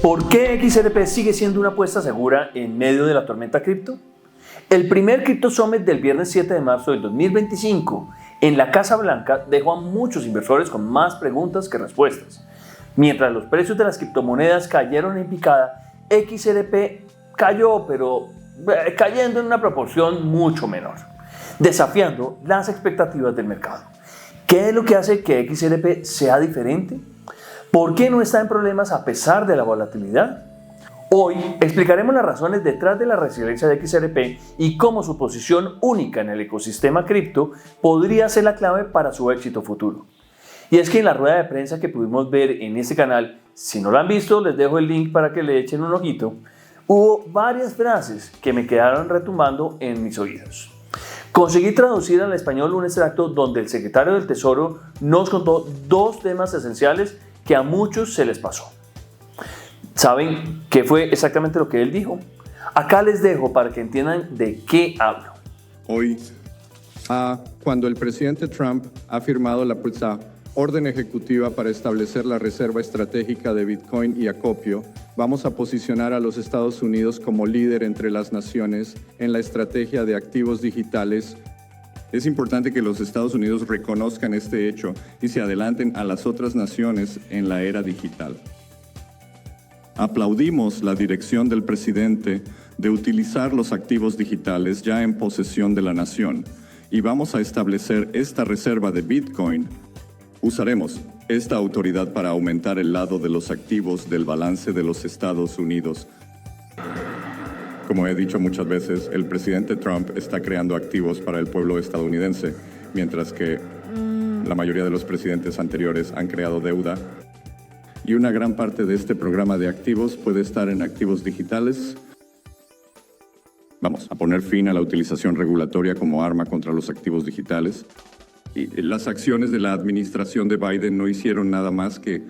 ¿Por qué XRP sigue siendo una apuesta segura en medio de la tormenta cripto? El primer Crypto Summit del viernes 7 de marzo del 2025 en la Casa Blanca dejó a muchos inversores con más preguntas que respuestas. Mientras los precios de las criptomonedas cayeron en picada, XRP cayó, pero cayendo en una proporción mucho menor, desafiando las expectativas del mercado. ¿Qué es lo que hace que XRP sea diferente? ¿Por qué no está en problemas a pesar de la volatilidad? Hoy explicaremos las razones detrás de la resiliencia de XRP y cómo su posición única en el ecosistema cripto podría ser la clave para su éxito futuro. Y es que en la rueda de prensa que pudimos ver en este canal, si no la han visto, les dejo el link para que le echen un ojito, hubo varias frases que me quedaron retumbando en mis oídos. Conseguí traducir al español un extracto donde el secretario del Tesoro nos contó dos temas esenciales que a muchos se les pasó. ¿Saben qué fue exactamente lo que él dijo? Acá les dejo para que entiendan de qué hablo. Hoy, cuando el presidente Trump ha firmado la orden ejecutiva para establecer la reserva estratégica de Bitcoin y acopio, vamos a posicionar a los Estados Unidos como líder entre las naciones en la estrategia de activos digitales. Es importante que los Estados Unidos reconozcan este hecho y se adelanten a las otras naciones en la era digital. Aplaudimos la dirección del presidente de utilizar los activos digitales ya en posesión de la nación y vamos a establecer esta reserva de Bitcoin. Usaremos esta autoridad para aumentar el lado de los activos del balance de los Estados Unidos. Como he dicho muchas veces, el presidente Trump está creando activos para el pueblo estadounidense, mientras que la mayoría de los presidentes anteriores han creado deuda. Y una gran parte de este programa de activos puede estar en activos digitales. Vamos a poner fin a la utilización regulatoria como arma contra los activos digitales. Y las acciones de la administración de Biden no hicieron nada más que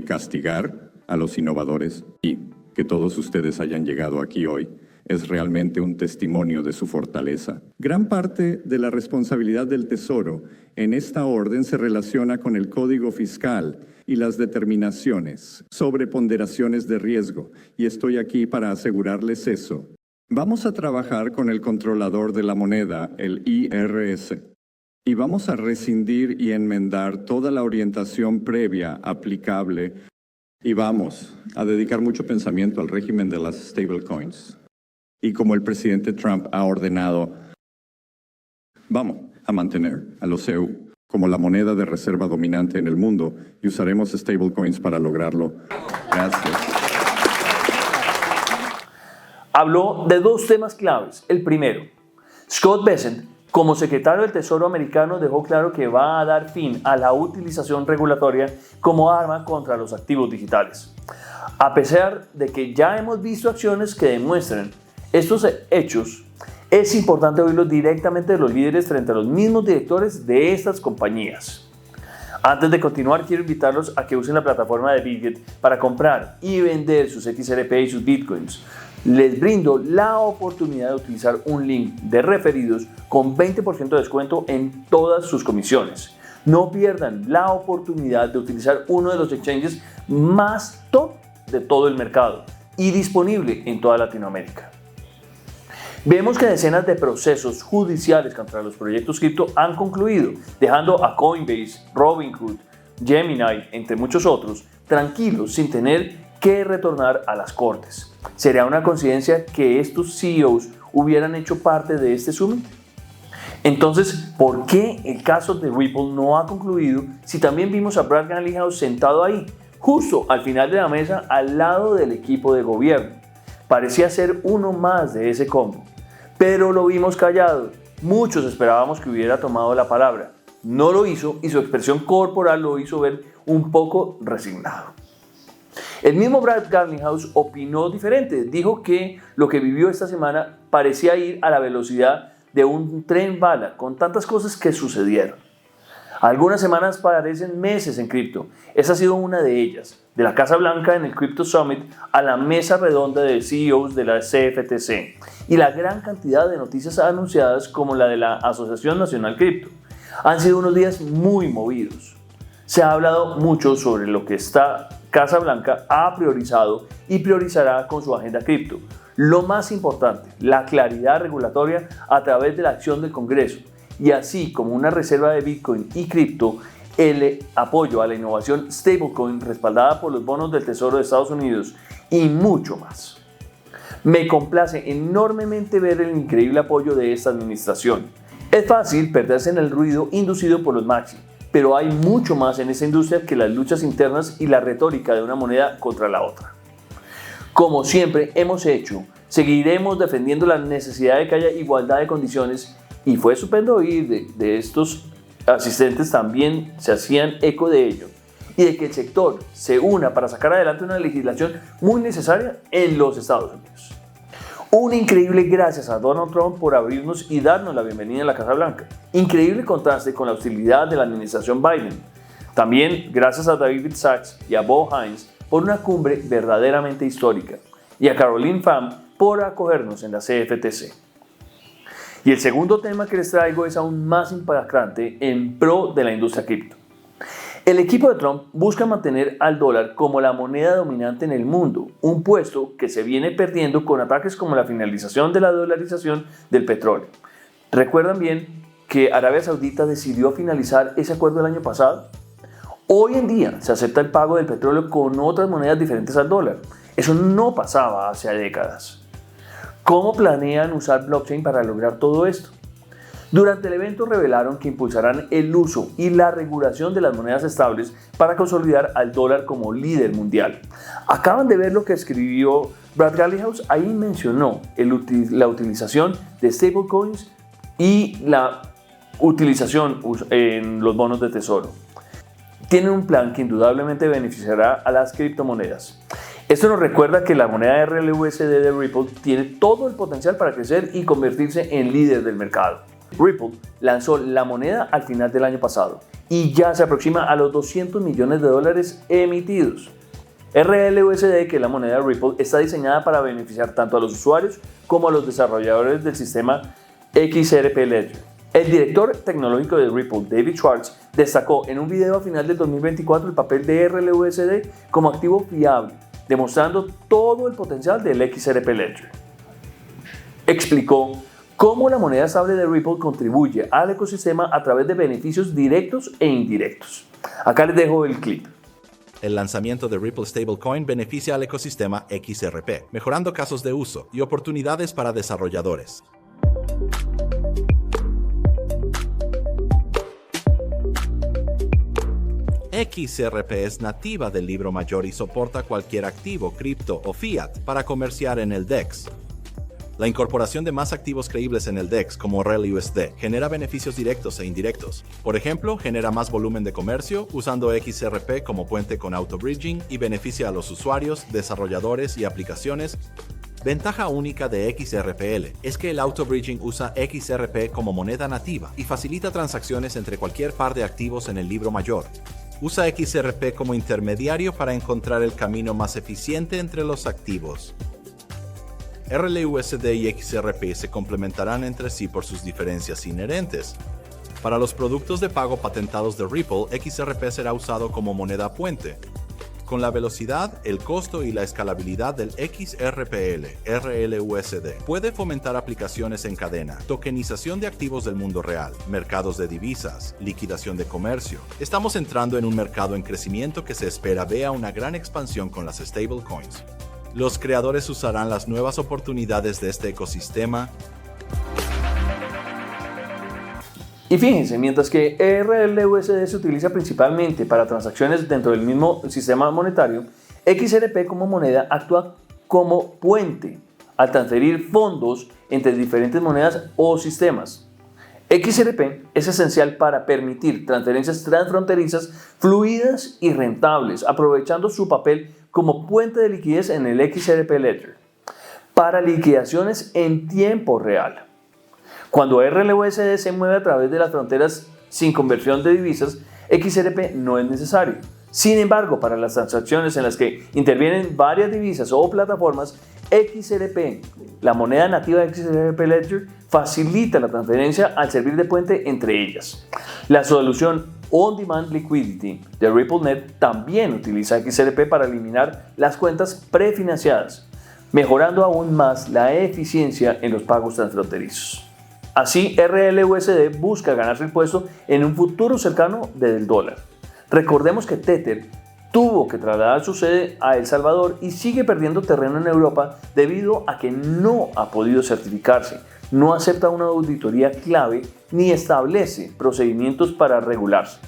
castigar a los innovadores, y que todos ustedes hayan llegado aquí hoy es realmente un testimonio de su fortaleza. Gran parte de la responsabilidad del Tesoro en esta orden se relaciona con el código fiscal y las determinaciones sobre ponderaciones de riesgo, y estoy aquí para asegurarles eso. Vamos a trabajar con el controlador de la moneda, el IRS, y vamos a rescindir y enmendar toda la orientación previa aplicable, y vamos a dedicar mucho pensamiento al régimen de las stablecoins. Y como el presidente Trump ha ordenado, vamos a mantener a los EU como la moneda de reserva dominante en el mundo y usaremos stablecoins para lograrlo. Gracias. Habló de dos temas claves. El primero, Scott Bessent, como secretario del Tesoro americano, dejó claro que va a dar fin a la utilización regulatoria como arma contra los activos digitales. A pesar de que ya hemos visto acciones que demuestran estos hechos, es importante oírlos directamente de los líderes frente a los mismos directores de estas compañías. Antes de continuar, quiero invitarlos a que usen la plataforma de Bitget para comprar y vender sus XRP y sus Bitcoins. Les brindo la oportunidad de utilizar un link de referidos con 20% de descuento en todas sus comisiones. No pierdan la oportunidad de utilizar uno de los exchanges más top de todo el mercado y disponible en toda Latinoamérica. Vemos que decenas de procesos judiciales contra los proyectos cripto han concluido, dejando a Coinbase, Robinhood, Gemini, entre muchos otros, tranquilos sin tener que retornar a las cortes. ¿Sería una coincidencia que estos CEOs hubieran hecho parte de este summit? Entonces, ¿por qué el caso de Ripple no ha concluido si también vimos a Brad Garlinghouse sentado ahí, justo al final de la mesa, al lado del equipo de gobierno? Parecía ser uno más de ese combo, pero lo vimos callado. Muchos esperábamos que hubiera tomado la palabra. No lo hizo y su expresión corporal lo hizo ver un poco resignado. El mismo Brad Garlinghouse opinó diferente. Dijo que lo que vivió esta semana parecía ir a la velocidad de un tren bala con tantas cosas que sucedieron. Algunas semanas parecen meses en cripto. Esa ha sido una de ellas. De la Casa Blanca en el Crypto Summit a la mesa redonda de CEOs de la CFTC y la gran cantidad de noticias anunciadas como la de la Asociación Nacional Cripto. Han sido unos días muy movidos. Se ha hablado mucho sobre lo que está Casa Blanca ha priorizado y priorizará con su agenda cripto. Lo más importante, la claridad regulatoria a través de la acción del Congreso y así como una reserva de Bitcoin y cripto, el apoyo a la innovación stablecoin respaldada por los bonos del Tesoro de Estados Unidos y mucho más. Me complace enormemente ver el increíble apoyo de esta administración. Es fácil perderse en el ruido inducido por los maxi, pero hay mucho más en esta industria que las luchas internas y la retórica de una moneda contra la otra. Como siempre hemos hecho, seguiremos defendiendo la necesidad de que haya igualdad de condiciones y fue estupendo oír de estos asistentes también se hacían eco de ello y de que el sector se una para sacar adelante una legislación muy necesaria en los Estados Unidos. Un increíble gracias a Donald Trump por abrirnos y darnos la bienvenida a la Casa Blanca. Increíble contraste con la hostilidad de la administración Biden. También gracias a David Sachs y a Bo Hines por una cumbre verdaderamente histórica y a Caroline Pham por acogernos en la CFTC. Y el segundo tema que les traigo es aún más impactante en pro de la industria cripto. El equipo de Trump busca mantener al dólar como la moneda dominante en el mundo, un puesto que se viene perdiendo con ataques como la finalización de la dolarización del petróleo. ¿Recuerdan bien que Arabia Saudita decidió finalizar ese acuerdo el año pasado? Hoy en día se acepta el pago del petróleo con otras monedas diferentes al dólar. Eso no pasaba hace décadas. ¿Cómo planean usar blockchain para lograr todo esto? Durante el evento revelaron que impulsarán el uso y la regulación de las monedas estables para consolidar al dólar como líder mundial. Acaban de ver lo que escribió Brad Garlinghouse, ahí mencionó la utilización de stablecoins y la utilización en los bonos de tesoro. Tienen un plan que indudablemente beneficiará a las criptomonedas. Esto nos recuerda que la moneda RLUSD de Ripple tiene todo el potencial para crecer y convertirse en líder del mercado. Ripple lanzó la moneda al final del año pasado y ya se aproxima a los $200 millones emitidos. RLUSD, que es la moneda de Ripple, está diseñada para beneficiar tanto a los usuarios como a los desarrolladores del sistema XRP Ledger. El director tecnológico de Ripple, David Schwartz, destacó en un video a final del 2024 el papel de RLUSD como activo fiable, demostrando todo el potencial del XRP Ledger. Explicó cómo la moneda estable de Ripple contribuye al ecosistema a través de beneficios directos e indirectos. Acá les dejo el clip. El lanzamiento de Ripple Stablecoin beneficia al ecosistema XRP, mejorando casos de uso y oportunidades para desarrolladores. XRP es nativa del libro mayor y soporta cualquier activo, cripto o fiat para comerciar en el DEX. La incorporación de más activos creíbles en el DEX, como RLUSD, genera beneficios directos e indirectos. Por ejemplo, genera más volumen de comercio usando XRP como puente con auto-bridging y beneficia a los usuarios, desarrolladores y aplicaciones. Ventaja única de XRPL es que el auto-bridging usa XRP como moneda nativa y facilita transacciones entre cualquier par de activos en el libro mayor. Usa XRP como intermediario para encontrar el camino más eficiente entre los activos. RLUSD y XRP se complementarán entre sí por sus diferencias inherentes. Para los productos de pago patentados de Ripple, XRP será usado como moneda puente. Con la velocidad, el costo y la escalabilidad del XRPL, RLUSD puede fomentar aplicaciones en cadena, tokenización de activos del mundo real, mercados de divisas, liquidación de comercio. Estamos entrando en un mercado en crecimiento que se espera vea una gran expansión con las stablecoins. Los creadores usarán las nuevas oportunidades de este ecosistema. Y fíjense, mientras que RLUSD se utiliza principalmente para transacciones dentro del mismo sistema monetario, XRP como moneda actúa como puente al transferir fondos entre diferentes monedas o sistemas. XRP es esencial para permitir transferencias transfronterizas fluidas y rentables, aprovechando su papel como puente de liquidez en el XRP Ledger para liquidaciones en tiempo real. Cuando RLUSD se mueve a través de las fronteras sin conversión de divisas, XRP no es necesario. Sin embargo, para las transacciones en las que intervienen varias divisas o plataformas, XRP, la moneda nativa de XRP Ledger, facilita la transferencia al servir de puente entre ellas. La solución On Demand Liquidity de RippleNet también utiliza XRP para eliminar las cuentas prefinanciadas, mejorando aún más la eficiencia en los pagos transfronterizos. Así, RLUSD busca ganarse el puesto en un futuro cercano del dólar. Recordemos que Tether tuvo que trasladar su sede a El Salvador y sigue perdiendo terreno en Europa debido a que no ha podido certificarse, no acepta una auditoría clave ni establece procedimientos para regularse.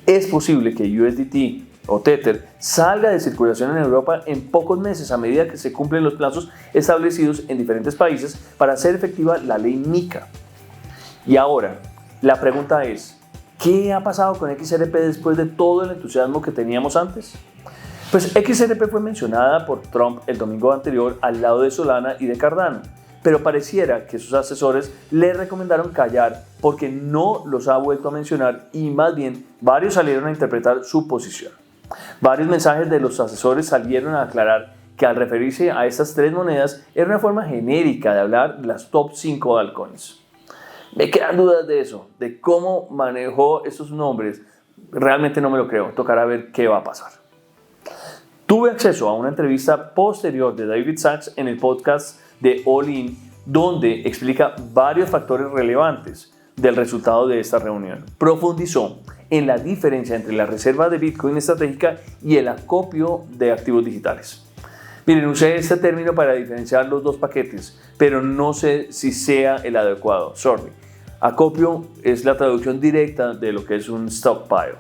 Es posible que USDT o Tether salga de circulación en Europa en pocos meses a medida que se cumplen los plazos establecidos en diferentes países para hacer efectiva la ley MiCA. Y ahora, la pregunta es, ¿qué ha pasado con XRP después de todo el entusiasmo que teníamos antes? Pues XRP fue mencionada por Trump el domingo anterior al lado de Solana y de Cardano, pero pareciera que sus asesores le recomendaron callar porque no los ha vuelto a mencionar y más bien varios salieron a interpretar su posición. Varios mensajes de los asesores salieron a aclarar que al referirse a estas tres monedas era una forma genérica de hablar de las top 5 altcoins. Me quedan dudas de eso, de cómo manejó esos nombres. Realmente no me lo creo, tocará ver qué va a pasar. Tuve acceso a una entrevista posterior de David Sachs en el podcast de All In, donde explica varios factores relevantes del resultado de esta reunión. Profundizó en la diferencia entre la reserva de Bitcoin estratégica y el acopio de activos digitales. Miren, usé este término para diferenciar los dos paquetes, pero no sé si sea el adecuado. Sorry. Acopio es la traducción directa de lo que es un stockpile.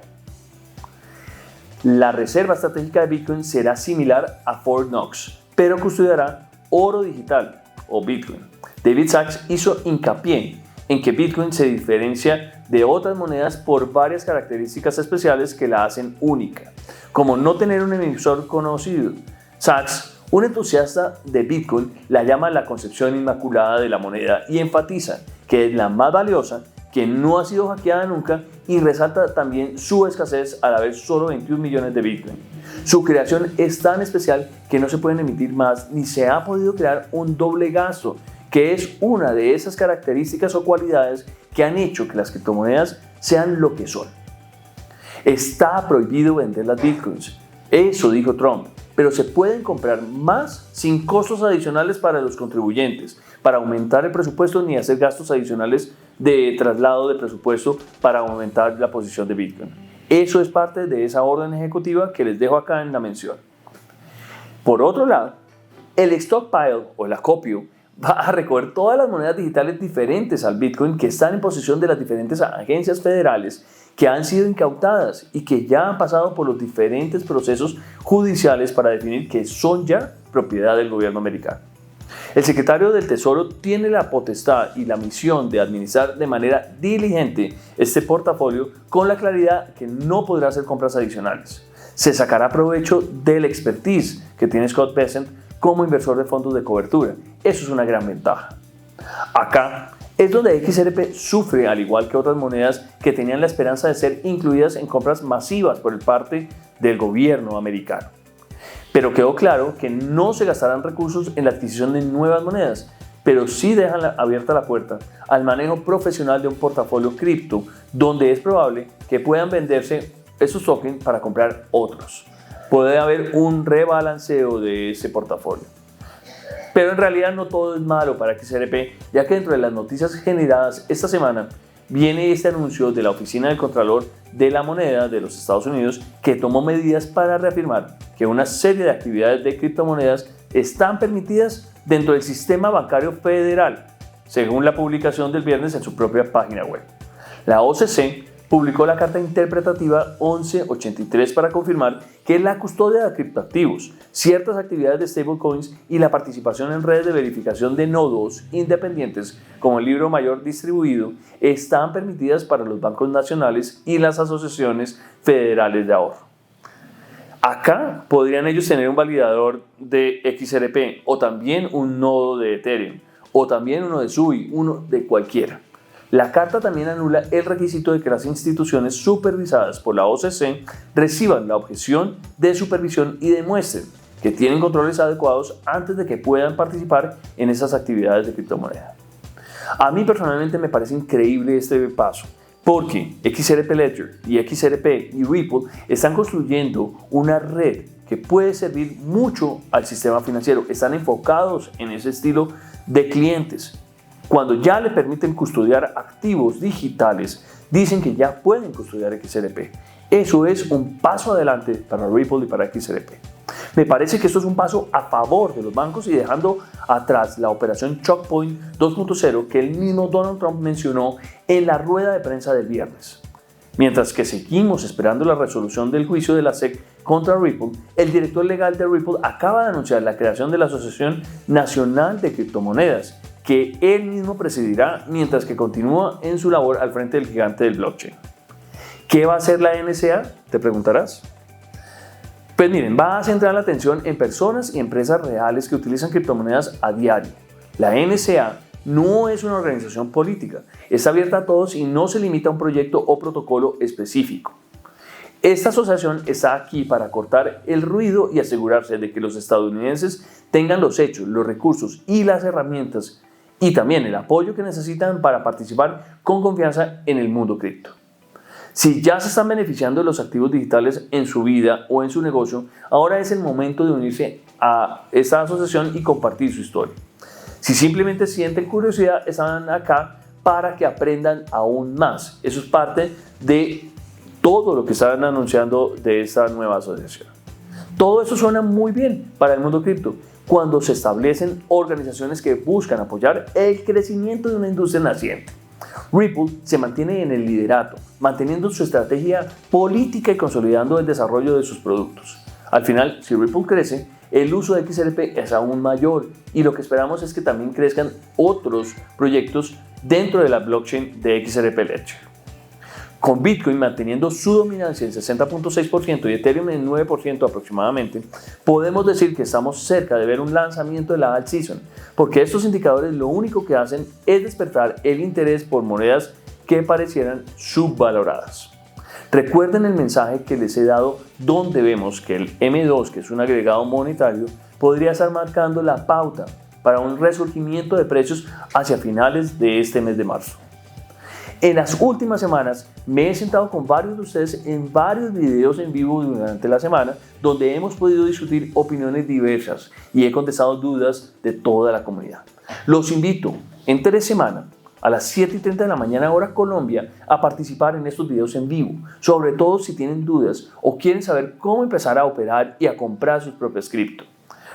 La reserva estratégica de Bitcoin será similar a Fort Knox, pero custodiará oro digital o Bitcoin. David Sachs hizo hincapié en que Bitcoin se diferencia de otras monedas por varias características especiales que la hacen única, como no tener un emisor conocido. Sachs, un entusiasta de Bitcoin, la llama la concepción inmaculada de la moneda y enfatiza que es la más valiosa, que no ha sido hackeada nunca y resalta también su escasez al haber solo 21 millones de Bitcoin. Su creación es tan especial que no se pueden emitir más ni se ha podido crear un doble gasto, que es una de esas características o cualidades que han hecho que las criptomonedas sean lo que son. Está prohibido vender las Bitcoins, eso dijo Trump, pero se pueden comprar más sin costos adicionales para los contribuyentes, para aumentar el presupuesto ni hacer gastos adicionales de traslado de presupuesto para aumentar la posición de Bitcoin. Eso es parte de esa orden ejecutiva que les dejo acá en la mención. Por otro lado, el stockpile o el acopio va a recoger todas las monedas digitales diferentes al Bitcoin que están en posesión de las diferentes agencias federales que han sido incautadas y que ya han pasado por los diferentes procesos judiciales para definir que son ya propiedad del gobierno americano. El secretario del Tesoro tiene la potestad y la misión de administrar de manera diligente este portafolio con la claridad que no podrá hacer compras adicionales. Se sacará provecho del expertise que tiene Scott Bessent como inversor de fondos de cobertura. Eso es una gran ventaja. Acá es donde XRP sufre, al igual que otras monedas que tenían la esperanza de ser incluidas en compras masivas por parte del gobierno americano. Pero quedó claro que no se gastarán recursos en la adquisición de nuevas monedas, pero sí dejan abierta la puerta al manejo profesional de un portafolio cripto, donde es probable que puedan venderse esos tokens para comprar otros. Puede haber un rebalanceo de ese portafolio. Pero en realidad no todo es malo para XRP, ya que dentro de las noticias generadas esta semana viene este anuncio de la Oficina del Contralor de la Moneda de los Estados Unidos que tomó medidas para reafirmar que una serie de actividades de criptomonedas están permitidas dentro del sistema bancario federal, según la publicación del viernes en su propia página web. La OCC publicó la carta interpretativa 1183 para confirmar que la custodia de criptoactivos, ciertas actividades de stablecoins y la participación en redes de verificación de nodos independientes como el libro mayor distribuido están permitidas para los bancos nacionales y las asociaciones federales de ahorro. Acá podrían ellos tener un validador de XRP o también un nodo de Ethereum o también uno de Sui, uno de cualquiera. La carta también anula el requisito de que las instituciones supervisadas por la OCC reciban la objeción de supervisión y demuestren que tienen controles adecuados antes de que puedan participar en esas actividades de criptomoneda. A mí personalmente me parece increíble este paso, Porque XRP Ledger y XRP y Ripple están construyendo una red que puede servir mucho al sistema financiero. Están enfocados en ese estilo de clientes. Cuando ya le permiten custodiar activos digitales, dicen que ya pueden custodiar XRP. Eso es un paso adelante para Ripple y para XRP. Me parece que esto es un paso a favor de los bancos y dejando atrás la operación Choke Point 2.0 que el mismo Donald Trump mencionó en la rueda de prensa del viernes. Mientras que seguimos esperando la resolución del juicio de la SEC contra Ripple, el director legal de Ripple acaba de anunciar la creación de la Asociación Nacional de Criptomonedas, que él mismo presidirá mientras que continúa en su labor al frente del gigante del blockchain. ¿Qué va a hacer la NSA? Te preguntarás. Pues miren, va a centrar la atención en personas y empresas reales que utilizan criptomonedas a diario. La NSA no es una organización política, es abierta a todos y no se limita a un proyecto o protocolo específico. Esta asociación está aquí para cortar el ruido y asegurarse de que los estadounidenses tengan los hechos, los recursos y las herramientas y también el apoyo que necesitan para participar con confianza en el mundo cripto. Si ya se están beneficiando de los activos digitales en su vida o en su negocio, ahora es el momento de unirse a esta asociación y compartir su historia. Si simplemente sienten curiosidad, están acá para que aprendan aún más. Eso es parte de todo lo que están anunciando de esta nueva asociación. Todo eso suena muy bien para el mundo cripto cuando se establecen organizaciones que buscan apoyar el crecimiento de una industria naciente. Ripple se mantiene en el liderato, manteniendo su estrategia política y consolidando el desarrollo de sus productos. Al final, si Ripple crece, el uso de XRP es aún mayor y lo que esperamos es que también crezcan otros proyectos dentro de la blockchain de XRP Ledger. Con Bitcoin manteniendo su dominancia en 60.6% y Ethereum en 9% aproximadamente, podemos decir que estamos cerca de ver un lanzamiento de la alt season, porque estos indicadores lo único que hacen es despertar el interés por monedas que parecieran subvaloradas. Recuerden el mensaje que les he dado donde vemos que el M2, que es un agregado monetario, podría estar marcando la pauta para un resurgimiento de precios hacia finales de este mes de marzo. En las últimas semanas me he sentado con varios de ustedes en varios videos en vivo durante la semana donde hemos podido discutir opiniones diversas y he contestado dudas de toda la comunidad. Los invito entre semana a las 7:30 de la mañana hora Colombia a participar en estos videos en vivo, sobre todo si tienen dudas o quieren saber cómo empezar a operar y a comprar sus propias cripto.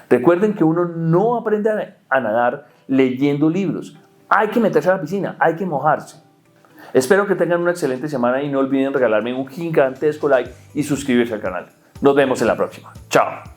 Recuerden que uno no aprende a nadar leyendo libros, hay que meterse a la piscina, hay que mojarse. Espero que tengan una excelente semana y no olviden regalarme un gigantesco like y suscribirse al canal. Nos vemos en la próxima. Chao.